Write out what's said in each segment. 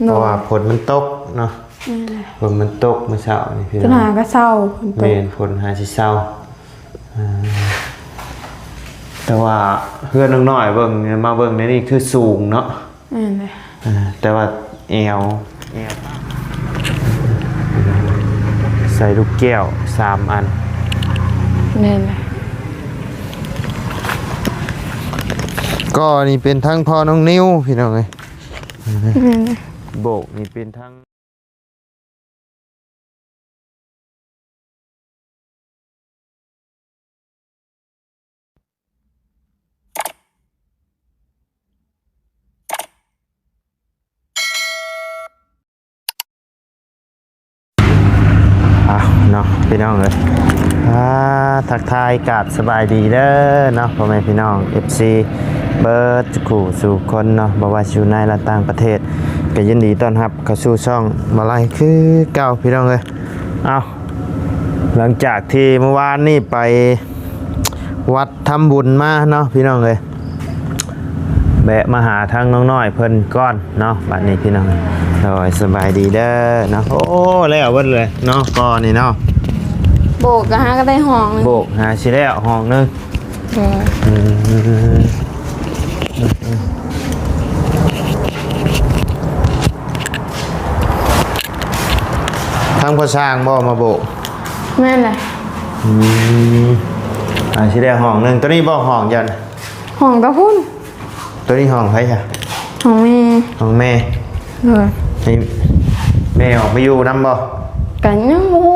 เพราะว่าฝนมันตกเนาะฝนมันตกเมื่อเช้านี่พี่น้อง หาก็เศร้าเมนฝนหาสิเศร้าแต่ว่าเพื่อนน้อยๆเบิ่งมาเบิ่งในนี่คือสูงเนาะแต่ว่าแอวใส่ลูกแก้ว3 อันนี่แหละก็นี่เป็นทั้งพ่อน้องนิ้วพี่น้องเอ้ยโบกนี่เป็นทั้งเนาะพี่น้องเลยทักทายกาดสบายดีเด้อเนาะพ่อแม่พี่น้อง FC เบิร์ดขู่สู่คนเนาะบ่ว่าอยู่ในและต่างประเทศก็ยินดีต้อนรับเข้าสู่ช่องมาไล่คือเก่าพี่น้องเลยเอาหลังจากที่เมื่อวานนี่ไปวัดทำบุญมาเนาะพี่น้องเลยแบะมาหาทางน้องน้อยเพิ่นก้อนเนาะบัดนี้พี่น้องสบายดีเด้อเนาะโอ้แล้วเบิดเลยเนาะก่อนนี่เนาะโบกก็หาก็ได้ห้องนึงโบกหาสิแล้วห้องนึงทางภาษาอังบ่มาโบกแม่นเลยสิแล้วห้องนึงตัวนี้บ่ห้องยันห้องตะพุ่นตัวนี้ห้องไผจ้ะห้องแม่ห้องแม่ให้แม่ออกไปอยู่นำบ่กันยังโง่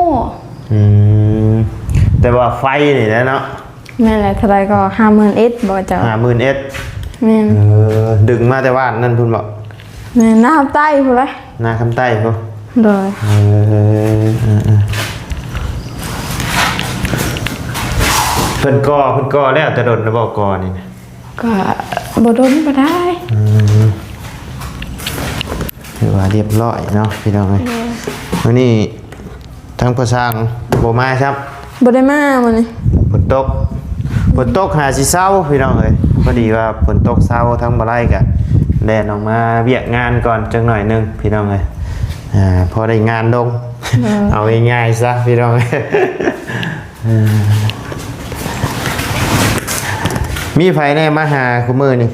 แต่ว่าไฟนี่นะเนาะแม่นแหละเท่าไรก็50,000 เอสบ่เจ้า50,000 เอสแม่นดึงมาแต่ว่านนั่นพุ่นบ่แม่นหน้าใต้พุ่นเลยหน้าคำใต้พุ่นเลยเพิ่นก่อแล้วแต่โดนแล้วบ่ก่อนี่ก็บ่โดนบ่ได้ถือว่าเรียบร้อยเนาะพี่น้องเอ้ยวันนี้ทั้งภาษาบ่มาครับบ่ได้มามื้อนี้ฝนตกหาสิเช้าพี่น้องเอ้ยพอดีว่าฝนตกเช้าทั้งบ่ไล่กันแล่นออกมาเวียกงานก่อนจังหน่อยนึงพี่น้องเอ้ยพอได้งานลงเอาง่ายๆซะพี่น้องเอ้ยมีไผแน่มาหาคุมื้อนี่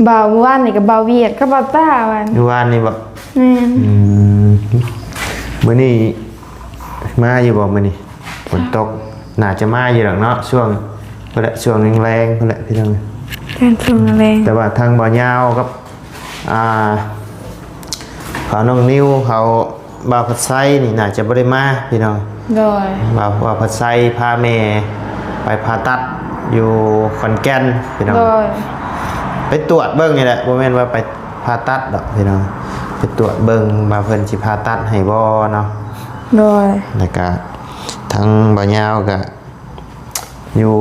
บ่าวว่านนี่ก็บ่าวเวียดก็บ่าวต้าวันอยู่ว่านนี่บ่แม่นมื้อนี้มาอยู่บ่มื้อนี้ฝนตกน่าจะมาอยู่ดอกเนาะช่วงพุ่นแหละช่วงแรงๆพุ่นแหละพี่น้องการช่วงแรงแต่ว่าทางบ่ยาวกับเขาน้องนิ้วเขาบ่าวผัดไส้นี่น่าจะบ่ได้มาพี่น้องโดยบ่าวผัดไส้พาแม่ไปผ่าตัดอยู่ขอนแก่นพี่น้องไปตรวจเบิ่งนี่แหละบ่แม่นว่าไปผ่าตัดดอกพี่น้องไปตรวจเบิ่งว่าเพิ่นสิผ่าตัดให้บ่เนาะโดยแล้วก็ทั้งบ่ยาวก็อยู่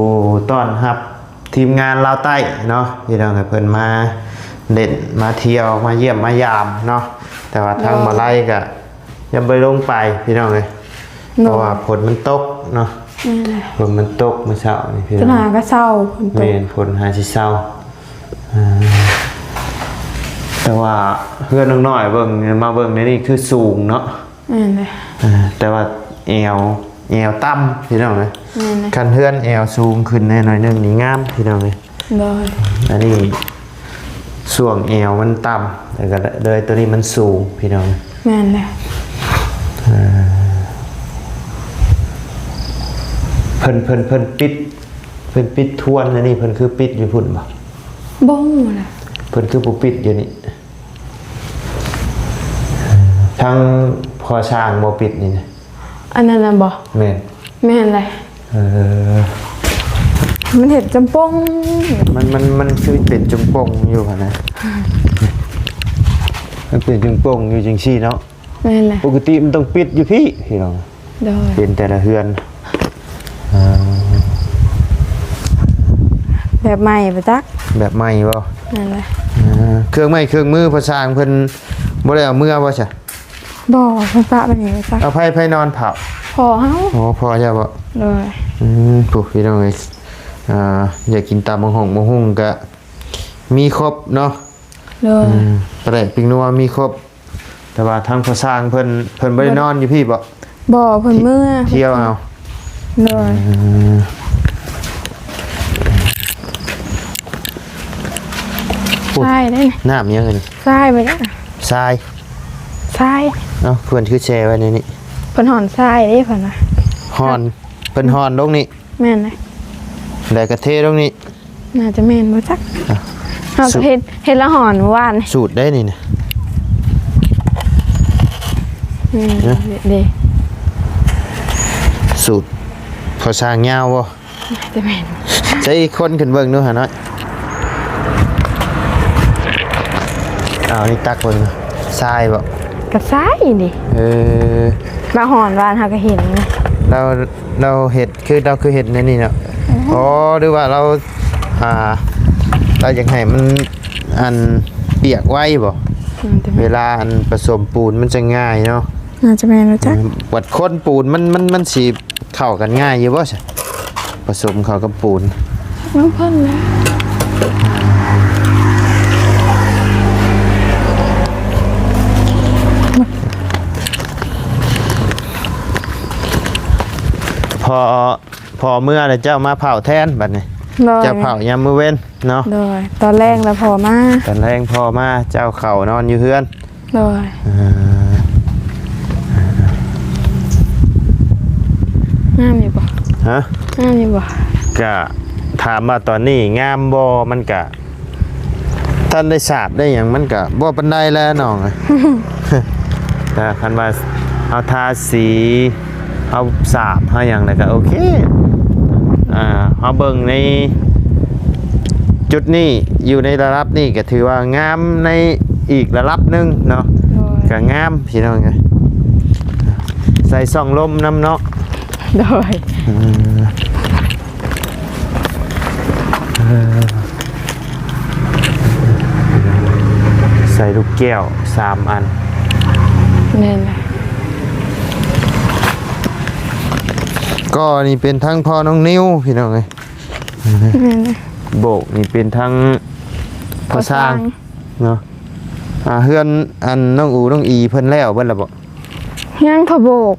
ต้อนรับทีมงานลาวใต้เนาะพี่น้องให้เพิ่นมาเล่นมาเที่ยวมาเยี่ยมมายามเนาะแต่ว่าทางบ่ไล่ก็ยังบ่ลงไปพี่น้องเอ้ยเพราะว่าฝนมันตกเนาะฝนมันตกเมื่อเช้านี่พี่น้องหาก็เศร้าแม่นฝนหาสิเศร้าแต่ว่าเพื่อนน้อยๆเบิ่งมาเบิ่งในนี่คือสูงเนาะแต่ว่าแอวต่ำพี่น้องเอ้ยคันเฮือนแอวสูงขึ้นแน่หน่อยนึงนี่งามพี่น้องเอ้ยอันนี้ส่วงแอวมันต่ำแล้วก็เลยตัวนี้มันสูงพี่น้องแม่นแหละเพิ่นปิดทวนนะนี่เพิ่นคือปิดอยู่พุ่นบ่บ่ล่ะเพิ่นคือบ่ปิดอยู่นี่ทางพอช่างบ่ปิดนี่นะอันนั้นน่ะบ่แม่นเลยมันเห็ดจำปงมันคือเป็นจำปงอยู่หั่นนะมันเป็นจำปงอยู่จังซี่เนาะแม่นแหละปกติมันต้องปิดอยู่พี่น้องเป็นแต่ละเฮือนแบบใหม่ปะจักแบบใหม่บ่นั่นแหละเครื่องไม้เครื่องมือภาษาเพิ่นบ่ได้เอาเมื่อบ่ใช่บ่เพิ่นปะไปนี่ปะจักเอาไผนอนเผาพอเฮาอ๋อพอจ้ะบ่เลยผู้พี่น้องเอ้ยอยากกินตามบังหุ่งก็มีครบเนาะ โดย ประเด็ปิงนัวมีครบแต่ว่าทางพอสร้างเพิ่นบ่ได้นอนอยู่พี่บ่ บ่เพิ่นเมื่อ เที่ยวเอา โดย ใช่ได้ น้ำยังไงนี่ ใช่ไปแล้ว ทราย ใช่ เอ้าเพิ่นคือแชร์ไว้ในนี้ เพิ่นหอนใช่ได้เพิ่นว่า ฮอนเพิ่นฮอนลงนี่ แม่นเลย แล้วก็เทลงนี่ น่าจะแม่นบ่จักเฮาก็เฮ็ดละหอนเมื่อวานนี่ สูตรได้นี่นะ เด้ สูตรพอสร้างยาวบ่ จะแม่น ใช้คนขึ้นเบิ่งดูหาน้อยเอานี่ตักเบิ่งทรายบ่ ก็ใช่ดิ เออ ละหอนวานเฮาก็เห็นนะ เราเห็ดคือเห็ดในนี่เนาะอ๋อหรือว่าเราเราอยากให้มันอันเปียกไว้บ่ เวลาอันผสมปูนมันจะง่ายเนาะ น่าจะแม่นบ่จัก วัดข้นปูนมันสิเข้ากันง่ายอยู่บ่ใช่ผสมเข้ากับปูน น้องเพิ่นนะ พอเมื่อแล้วเจ้ามาเผาแทนบัดนี้ โดย เจ้าเผายามมื้อเว้นเนาะ โดยตอนแรกแล้วพอมา ตอนแรงพอมาเจ้าเข้านอนอยู่เฮือน โดยงามอยู่บ่ ฮะ งามอยู่บ่ ก็ถามว่าตอนนี้งามบ่มันก็ท่านได้สาบได้อย่างมันก็บ่ปานใดแล้วน้อง แต่คันว่าเอาทาสีเอาสาบเอาอย่างไรก็โอเคเอาเบิ่งในจุดนี้อยู่ในระดับนี้ก็ถือว่างามในอีกระดับหนึงเนาะ โดย ก็งามพี่น้องไงใส่ส่องลมน้ำเนาะ โดย ใส่ลูกแก้ว3 อัน แม่นเลย ก็นี่เป็นทั้งพ่อน้องนิ้วพี่น้องไง แม่นเลย โบกนี่เป็นทั้งพ่อสร้างเนาะเฮือนอันน้องอูน้องอีเพิ่นแล้วเบิ่นละบ่ ยังพะโบก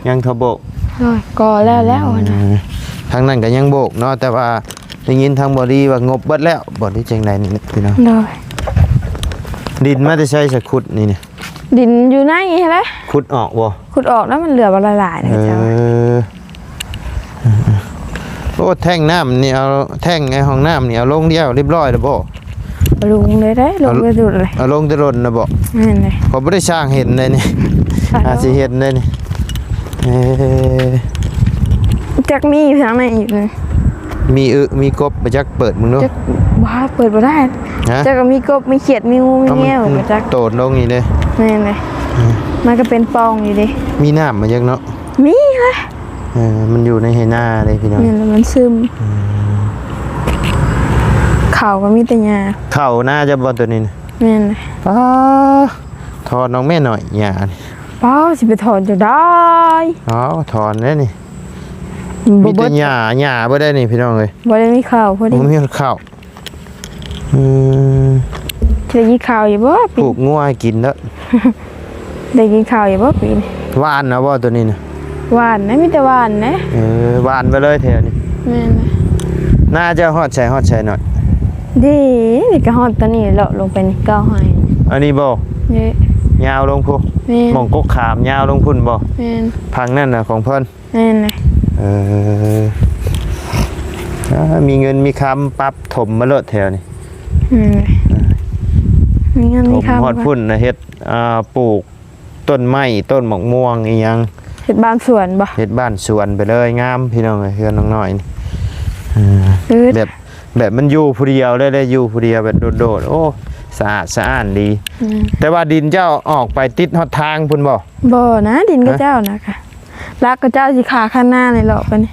ยังทบโบก โดยก่อแล้วนะ ทางนั้นก็ยังโบกเนาะแต่ว่าได้ยินทางบอดี้ว่างบเบิดแล้วบอดี้จังไดนี่พี่น้อง โดย ดินมาจะใช้สักขุดนี่เนี่ย ดินอยู่ไหนแหละ ขุดออกบ่ ขุดออกแล้วมันเหลือบ่หลายๆนะเจ้า โอ้แท่งน้ำนี่เอาแท่งไอ้ห้องน้ำนี่เอาลงเดียวเรียบร้อยแล้วบ่ ลุงเลยได้ลงไปดูเลย เอาลงจะรนนะบ่ แม่นเลย เขาบ่ได้สร้างเห็นเลยนี่อาสิเห็นเลยนี่ จักมีอยู่ทางไหนอีกเลย มีกบไปจักเปิดมึงดู จักบ้าเปิดบ่ได้ ฮะ จักก็มีกบมีเขียดมีงูมี เอา แง่ว มัน จัก โตดลงนี่เลย แม่นเลยมันก็เป็นปองอยู่ดิ มีน้ำมาจักเนาะ มีเลย มันอยู่ในไหหน้าเลยพี่น้อง แม่นแล้วมันซึมเขาก็มีแต่หญ้า เข้าหน้าจะบ่ตัวนี้นะ แม่นเลย ป้าถอนน้องแม่หน่อยหยานี่ ป้าสิไปถอนจะได้ อ๋อถอนได้นี่ บ่ มี เบิ แต่ ด หญ้าบ่ได้นี่พี่น้องเอ้ย บ่ได้มีข่าวพอ ผ ดี มมีข้าว ได้ยินข่าวอยู่บ่ ป ปี ลูกงัวให้กินแล้ว ได้ยินข่าวอยู่บ่ปีนี้ หวานนะบ่ตัวนี้นะ หวานนะมีแต่หวานนะ หวานไปเลยแถวนี้ แม่นนะ น่าจะฮอดใส่หน่อย ดีนี่ก็ฮอดตอนนี้เลาะลงไปนี่ก้าวให้ อันนี้บ่ นี่ ยาวลงพุ แม่น หม่องกกขามยาวลงพุ่นบ่ แม่น พังนั่นน่ะของเพิ่น แม่นเลย มีเงินมีคำปรับถมมาเลอะแถวนี้ มีเงิน ถ มี ม ข้าว ฮอดพุ่นนะเฮ็ดปลูกต้นไม้ต้นหมอกม่วงอีหยัง เฮ็ดบ้านสวนบ่ เฮ็ดบ้านสวนไปเลยงามพี่น้องเอ้ยเฮือนน้องน้อยนี่ แบบมันอยู่ผู้เดียวได้อยู่ผู้เดียวแบบโดดๆโอ้สะอาดสะอ้านดี แต่ว่าดินเจ้าออกไปติดฮอดทางพุ่นบ่ บ่นะดินกระเจ้านะคะรักกระเจ้าสิขาข้างหน้าในเลาะไปนี่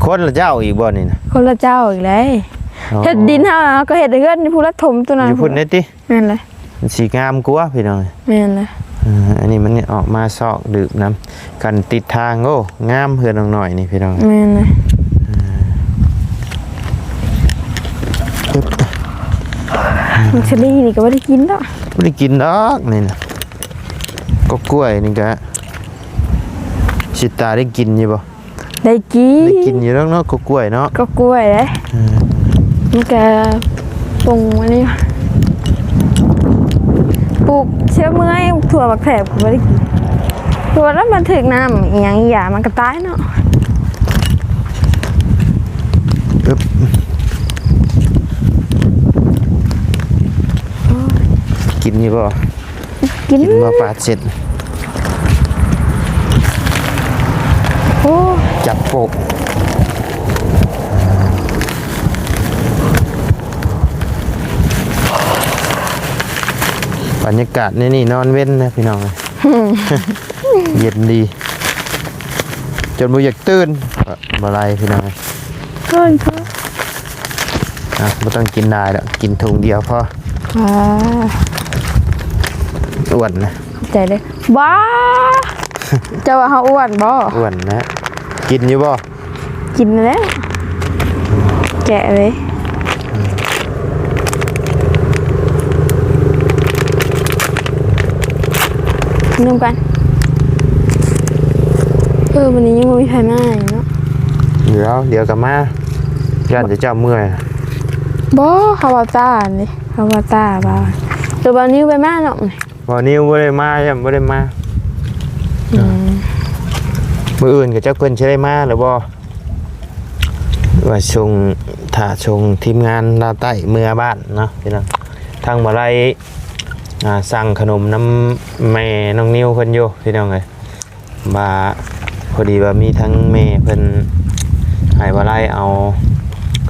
คนละเจ้าอีกบ่นี่นะ คนละเจ้าอีกเลยเฮ็ดดินเฮาก็เฮ็ดให้เฮือนผู้ละถมตัวนั้น อยู่พุ่นได้ติ แม่นเลย มันสีงามกว่าพี่น้อง แม่นเลย อันนี้มันออกมาซอกดื่มน้ำกันติดทางโอ้งามเฮือนน้องน้อยนี่พี่น้อง แม่นเลย น มักชะลีนี่ก็บ่ได้กินดอก ไม่ได้กินดอกนี่นะก็กล้วยนี่ก็สิตาได้กินอยู่บ่ ได้กิ ได้ น กินอยู่แล้วเนาะก็กล้วยเนาะ ก็กล้วยเด้มันก็ปรุงอันนี้ปลูกเชื้อเมื่อยถั่วบักแถบก็บ่ได้กินถั่วแล้วมันถึกน้ำอีหยังอีหยามันก็ตายเนาะ อึ๊บกินอยู่บ่ กิน กินมาปาดเสร็จ โอ้ จับโปะบรรยากาศนี่นอนเว้นนะพี่น้อง เย็นดี จนบ่อยากตื่นบ่ไรพี่น้อง เพิ่นเพิ่น ไม่ต้องกินได้แล้วกินถุงเดียวพอ อ่า อ้วนนะ ใจเลยบ้าเจะว่าเฮาอ้วนบ่ อ้วนนะกินอยู่บ่ กินแล้วแกะเลยนุ่มกันวันนี้ยังไม่มีใครมาอยู่เนาะ เดี๋ยวกลับมาย่านจะเจ้าเมื่อย บ่ฮาวาต้านี่ฮาวาต้าบ่าเดี๋ยววันนี้ไปมาเนาะ บ่นิ้วบ่ได้มาย่ำบ่ได้มามื้ออื่นก็เจ้าเพิ่นสิได้มาหรือบ่ว่าส่งถ้าส่งทีมงานลาวใต้เมื่อบ้านเนาะพี่น้องทางบ่ไรสั่งขนมน้ำแม่น้องนิ้วเพิ่นอยู่พี่น้องเอ้ยมาพอดีว่ามีทั้งแม่เพิ่นให้บ่ไรเอา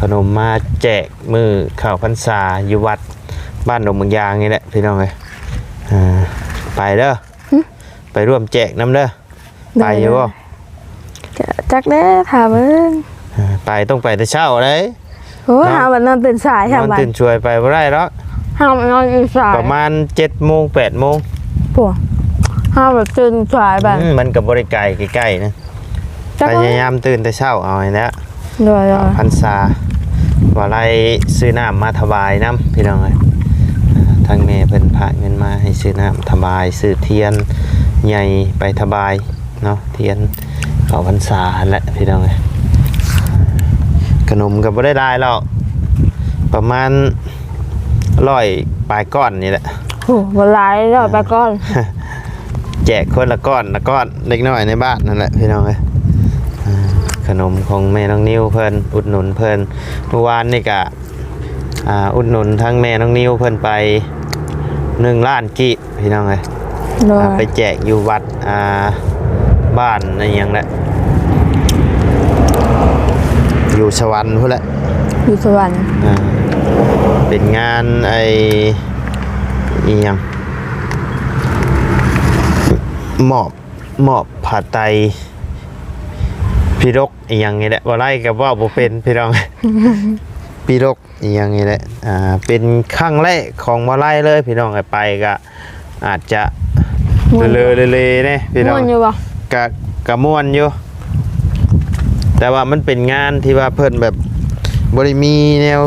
ขนมมาแจกมื้อข้าวพรรษาอยู่วัดบ้านดงบางยางนี่แหละพี่น้องเอ้ยไปเด้อไปร่วมแจกน้ำเด้อไปอยู่บ่ จักเด้อถามเบิ่ง ไปต้องไปแต่เช้าเลย โอ้หาวันนั้นตื่นสาย น ค่ะ อน บัด ตื่นช่วยไปบ่ได้หรอก หานอนตื่นสาย ประมาณ 7 โมง 8 โมง พวกหาแบบตื่นสายบัด มันก็บ่ได้ไกลใกล้ๆนะ จัก พ เด้ ยายามตื่นแต่เช้าเอาให้แล้ว เด้อ พรรษาว่าไรซื้อน้ำมาถวายน้ำพี่น้องเอ้ยทางแม่เพิ่นพาเงินมาให้ซื้อน้ำถวายซื้อเทียนใหญ่ไปถวายเนาะเทียนเข้าพรรษาแหละพี่น้องเอ้ยขนมก็บ่ได้ได้แล้วประมาณ100ปลายก้อนนี่แหละ โอ้บ่หลายแล้วไปก่อน แจกคนละก้อนละก้อนเล็กน้อยในบ้านนั่นแหละพี่น้องเอ้ยขนมของแม่น้องนิ้วเพิ่นอุดหนุนเพิ่นเมื่อวานนี่ก็อุดหนุนทั้งแม่น้องนิ้วเพิ่นไป1 ล้านกิพี่น้องเอ้ย เด้อ ไปแจกอยู่วัดบ้านอะไรอย่างแหละอยู่สวรรค์พุ่นแหละ อยู่สวรรค์ เป็นงานอีหยังมอบผ้าไตรพิรกอีหยังนี่แหละบ่ไล่กับว่าบ่เป็นพี่น้อง พิรกอีหยังนี่แหละเป็นครั้งแรกของบ่ไล่เลยพี่น้องไปก็อาจจะเลๆๆเด้พี่น้อง ม่วนอยู่บ่ กะม่วนอยู่แต่ว่ามันเป็นงานที่ว่าเพิ่นแบบบ่ได้มีแนว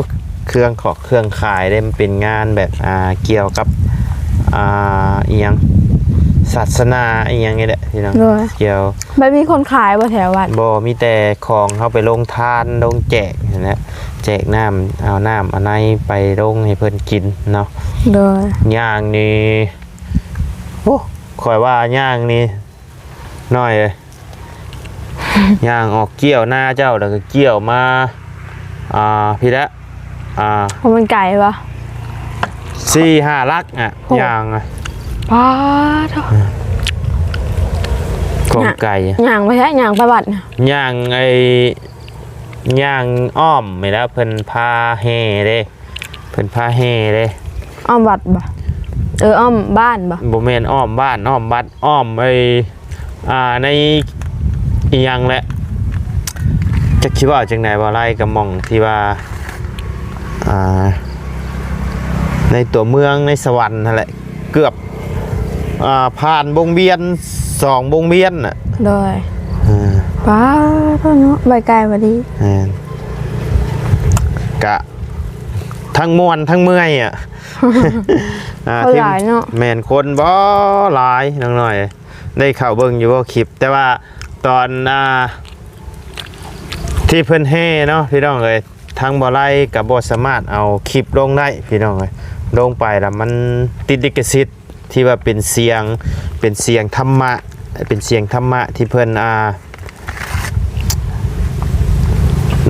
เครื่องขายได้มันเป็นงานแบบเกี่ยวกับอีหยังศาสนาอีหยังนี่แหละพี่น้อง เด้อ เกี่ยว บ่มีคนขายบ่แถววัด บ่มีแต่ของเฮาไปลงทานลงแจกนั่นแหละแจกน้ำเอาน้ำอันไหนไปลงให้เพิ่นกินเนาะ เด้อย่างนี้โอ้ข่อยว่าย่างนี่น้อยเลย ย่างออกเกี่ยวหน้าเจ้าแล้วก็เกี่ยวมาพี่ละเพราะมันไก่บ่ 4-5 ลักย่างป้าเด้อ ของไก่ ย่างไปแท้ย่างไปวัดน่ะ ย่างย่างอ้อมไม่แล้วเพิ่นพาแห่เด้เพิ่นพาแห่เด้ อ้อมวัดบ่อ้อมบ้านบ่ บ่แม่นอ้อมบ้านอ้อมวัดอ้อมในอีหยังแหละจะคิดว่าจังไหนบ่ไล่กับหม่องที่ว่าในตัวเมืองในสวรรค์นั่นแหละเกือบผ่านวงเวียน2วงเวียนน่ะ โดยป้าเท่าเนาะใบไก่บ่ดี กะ ทั้งม่วนทั้งเมื่อยอ่ะ เขาหลายเนาะ แม่นคนบ่หลายน้องน้อยได้เข้าเบิ่งอยู่บ่คลิปแต่ว่าตอนที่เพิ่นเฮเนาะพี่น้องเอ้ยทางบ่ไล่ก็บ่สามารถเอาคลิปลงได้พี่น้องเอ้ยลงไปแล้วมันติดลิขสิทธิ์ที่ว่าเป็นเสียงธรรมะเป็นเสียงธรรมะที่เพิ่น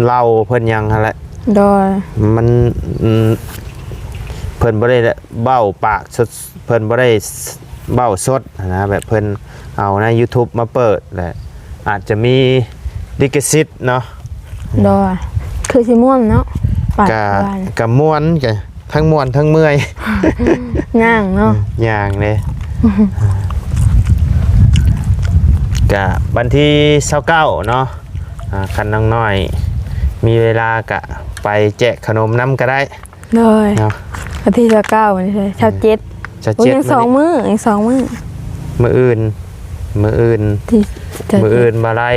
เล่าเพิ่นยังหั่นแหละ โดย มันเพิ่นบ่ได้เบ้าปากสดเพิ่นบ่ได้เบ้าสดนะแบบเพิ่นเอาใน YouTube มาเปิดแหละอาจจะมีลิขสิทธิ์เนาะ โดยคือสิม่วนเนาะปาก กะม่วนกะทั้งม่วนทั้งเมื่อย ย่างเนาะ อย่างเลยกะวันที่29เนาะคันน้องน้อยมีเวลากะไปแจกขนมน้ำก็ได้ โดย เนาะ วันที่29วันนี้ใช่ชาวเจ็ด จะ โอ้ย เจ็ด ยังสองมื้อยังสองมื้อ มื้ออื่น ที่จะ มื้ออื่นบ่ไล่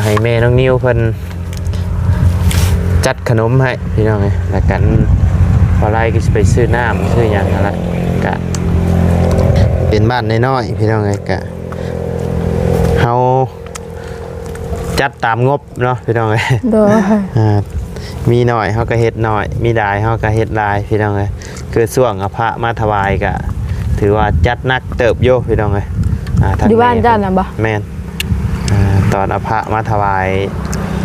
ให้แม่น้องนิวเพิ่นจัดขนมให้พี่น้องเอ้ยแล้วกันบ่ไล่ก็สิไปซื้อน้ำซื้อหยังนั่นแหละกะเป็นบ้านน้อยๆพี่น้องเอ้ยกะเฮาจัดตามงบเนาะพี่น้องเอ้ย โดย มีหน่อยเขาก็เฮ็ดหน่อยมีดายเขาก็เฮ็ดลายพี่น้องเลยคือส่วงพระมาถวายก็ถือว่าจัดนักเติบโยพี่น้องเลย อยู่บ้านจ้าน่ะบ่ แม่นตอนพระมาถวาย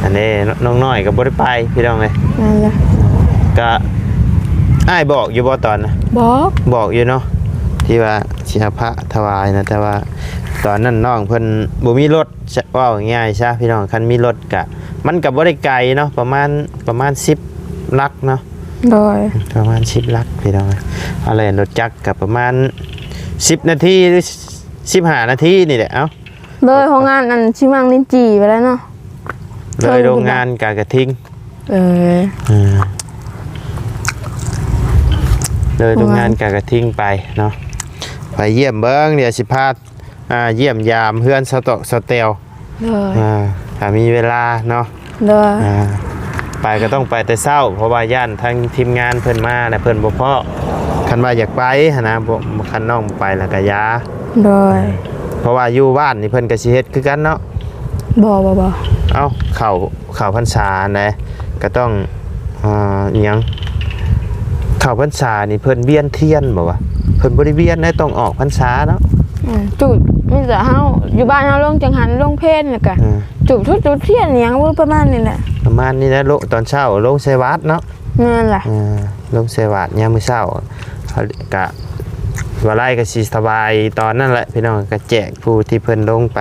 อันนี้น้องน้อยก็บ่ได้ไปพี่น้องเลย นั่นแหละ ก็อ้ายบอกอยู่บ่ตอนนะ บอกอยู่เนาะที่ว่าสิพระถวายนะแต่ว่าตอนนั้นน้องเพิ่นบ่มีรถว่าง่ายๆซะพี่น้องคันมีรถก็มันก็บ่ได้ไกลเนาะประมาณ10ลักเนาะ โดย ประมาณ10ลักพี่น้องอะไรรถจักรกับประมาณ10นาทีหรือ15นาทีนี่แหละเอ้า โดยของงานอันชิมังลิ้นจี่ไปแล้วเนาะ เลยโรงงานกากระทิงเลยโรงงานกากระทิงไปเนาะไปเยี่ยมเบิ้งเดี๋ยวสิพาเยี่ยมยามเพื่อนสเตล โดย ถ้ามีเวลาเนาะ โดย ไปก็ต้องไปแต่เช้าเพราะว่าย่านทั้งทีมงานเพิ่นมาน่ะเพิ่นบ่พอคันว่าอยากไปหั่นนะบ่คันน้องไปแล้วก็ยา โดย เพราะว่าอยู่บ้านนี่เพิ่นก็สิเฮ็ดคือกันเนาะ บ่ เอ้าเข้าพรรษานะก็ต้องอิหยังเข้าพรรษานี่เพิ่นเวียนเทียนบ่วะเพิ่นบ่ได้เวียนนะต้องออกพรรษาเนาะ จุดมีแต่เฮาอยู่บ้านเฮาลงจังหันลงเพศแล้วก็จุดเทียนหยังบ่ประมาณนี้แหละ ประมาณนี้นะตอนเช้าลงใส่วัดเนาะ นั่นแหละ ลงใส่วัดยามมื้อเช้าก็ว่าไล่ก็สิสบายตอนนั้นแหละพี่น้องก็แจกผู้ที่เพิ่นลงไป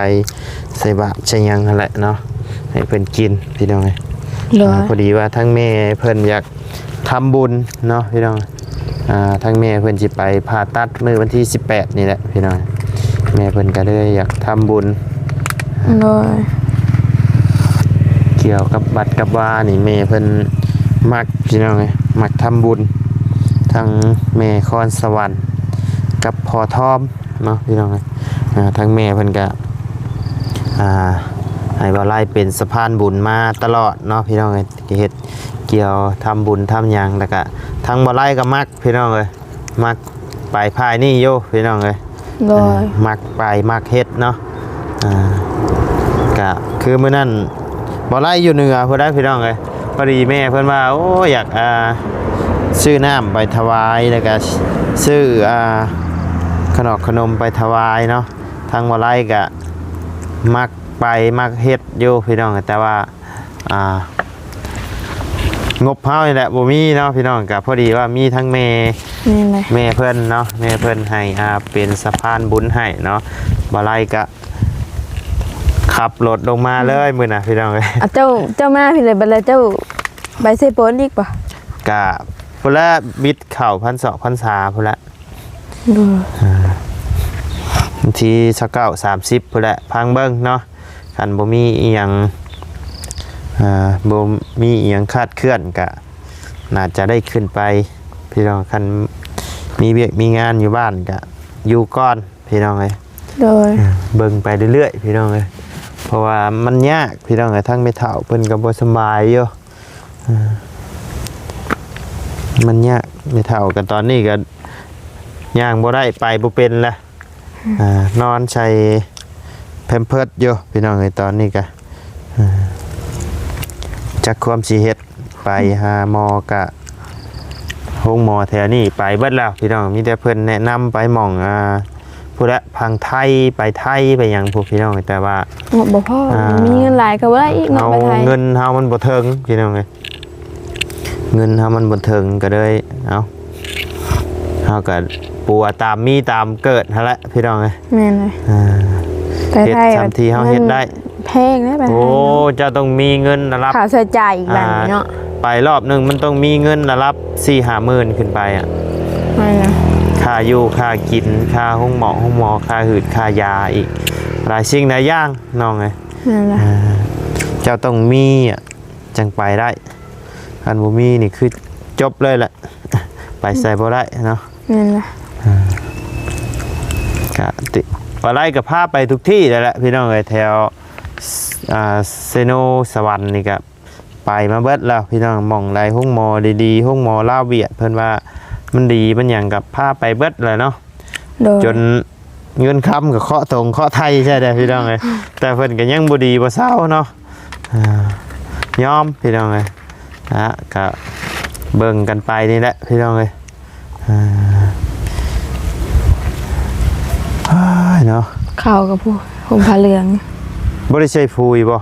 ใส่บาตรใส่หยังนั่นแหละเนาะให้เพิ่นกินพี่น้องเอ้ย โดย พอดีว่าทั้งแม่เพิ่นอยากทำบุญเนาะพี่น้องทั้งแม่เพิ่นสิไปผ่าตัดมื้อวันที่18นี่แหละพี่น้องแม่เพิ่นก็เลยอยากทำบุญ โดย เกี่ยวกับบัตรกับวานี่แม่เพิ่นมักพี่น้องไงมักทำบุญทั้งแม่คอนสวรรค์กับพ่อทอมเนาะพี่น้องไงทั้งแม่เพิ่นก็ให้บ่าไล่เป็นสะพานบุญมาตลอดเนาะพี่น้องไงเฮ็ดเกี่ยวทำบุญทำหยังแล้วก็ทั้งบ่าไล่ก็มักพี่น้องเอ้ยมักไปภายนี่โยพี่น้องเอ้ย โดย มักไปมักเฮ็ดเนาะก็คือมื้อนั้นบ่ไล่อยู่เหนือเพิ่นได้พี่น้องเอ้ยพอดีแม่เพิ่นว่าโอ้อยากซื้อน้ำไปถวายแล้วก็ซื้อขนมไปถวายเนาะทางบ่ไล่ก็มักไปมักเฮ็ดอยู่พี่น้องแต่ว่างบเฮานี่แหละบ่มีเนาะพี่น้องก็พอดีว่ามีทั้งแม่ นี่แหละ แม่เพิ่นเนาะแม่เพิ่นให้เป็นสะพานบุญให้เนาะบ่ไล่ก็ขับรถลงมาเลยมื้อน่ะพี่น้องเอ้ย เจ้ามาพี่เลยบัดแล้วเจ้าใบเซโปนอีกป่ะ กะพุ่นละบิดเข้า1,200 1,300พุ่นละ โดย บางที29 30พุ่นละพังเบิ่งเนาะคันบ่มีอีหยังบ่มีอีหยังคาดเคลื่อนก็น่าจะได้ขึ้นไปพี่น้องคันมีเวียกมีงานอยู่บ้านก็อยู่ก่อนพี่น้องเอ้ย โดย เบิ่งไปเรื่อยๆพี่น้องเอ้ยเพราะว่ามันยากพี่น้องเอ้ยทั้งไม่เฒ่าเพิ่นก็บ่สบายอยู่ มันยากไม่เท่ากันตอนนี้ก็ย่างบ่ได้ไปบ่เป็นละนอนใช้แพมเพิร์สอยู่พี่น้องเอ้ยตอนนี้ก็จักความสิเฮ็ดไปหาหมอกะห้องหมอแถวนี้ไปเบิดแล้วพี่น้องมีแต่เพิ่นแนะนำไปหม่องผู้ละพังไทยไปไทยไปหยังพวกพี่น้องแต่ว่า บ่พ่อมีเงินหลายก็บ่ได้อีกเนาะ เอา ไปไทย เงินเฮามันบ่ถึงพี่น้องเอ้ยเงินเฮามันบ่ถึงก็เลยเอาเฮาก็ปัวตามมีตามเกิดหั่นแหละพี่น้องเอ้ย แม่นเลยไป เฮ็ด ไทย ตามที่เฮาเฮ็ดได้ แพงนะไปไทย โอ้เจ้าต้องมีเงินระดับ ค่าใช้จ่ายอีกแบบนี้เนาะ ไปรอบหนึงมันต้องมีเงินระดับ 4-5 หมื่นขึ้นไปอ่ะ ไม่นะ ค่าอยู่ค่ากินค่าห้องหมอค่าหืดค่ายาอีกหลายสิ่งหลายอย่างน้องเอ้ย แม่นเลย เจ้าต้องมีอ่ะจังไปได้อันบ่มีนี่คือจบเลยแหละ ไปใส่บ่ได้เนาะ แม่นเลย กะติบ่ได้ก็พาไปทุกที่นั่นแหละพี่น้องเอ้ยแถวเซโนสวรรค์นี่ก็ไปมาเบิดแล้วพี่น้องหม่องใดห้องหมอดีๆห้องหมอลาวเวียดเพิ่นว่ามันดีมันหยังกับพาไปเบิดเลยเนาะ โดย จนเงินคำกับเคาะตรงเคาะไทยใช่ได้พี่น้องเอ้ยแต่เพิ่นก็ยังบ่ดีบ่เศร้าเนาะยอมพี่น้องเอ้ยก็เบิ่งกันไปนี่แหละพี่น้องเอ้ยเนาะ เข้ากับผู้ผมพาเรือง บ่ได้ใช้ฟูยบ่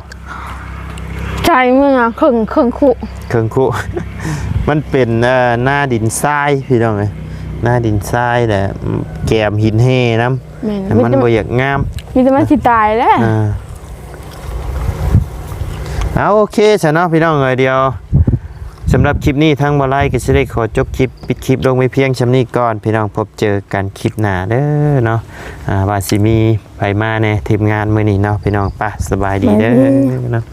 ใจมึงอ่ะครึ่งคุ เครื่องคุ มันเป็นหน้าดินทรายพี่น้องเอ้ยหน้าดินทรายแหละแกมหินแห่น้ำ แม่น แต่มันบ่อยากงาม มีแต่มันสิตายแล้ว เอาโอเคซะเนาะพี่น้องเอ้ยเดียวสำหรับคลิปนี้ทั้งบ่ไลก็สิได้ขอจบคลิปปิดคลิปลงไว้เพียงส่ำนี้ก่อนพี่น้องพบเจอกันคลิปหน้าเด้อเนาะว่าสิมีไผมาแน่ทีมงานมื้อนี้เนาะพี่น้องป่ะสบายดีเด้อเนาะ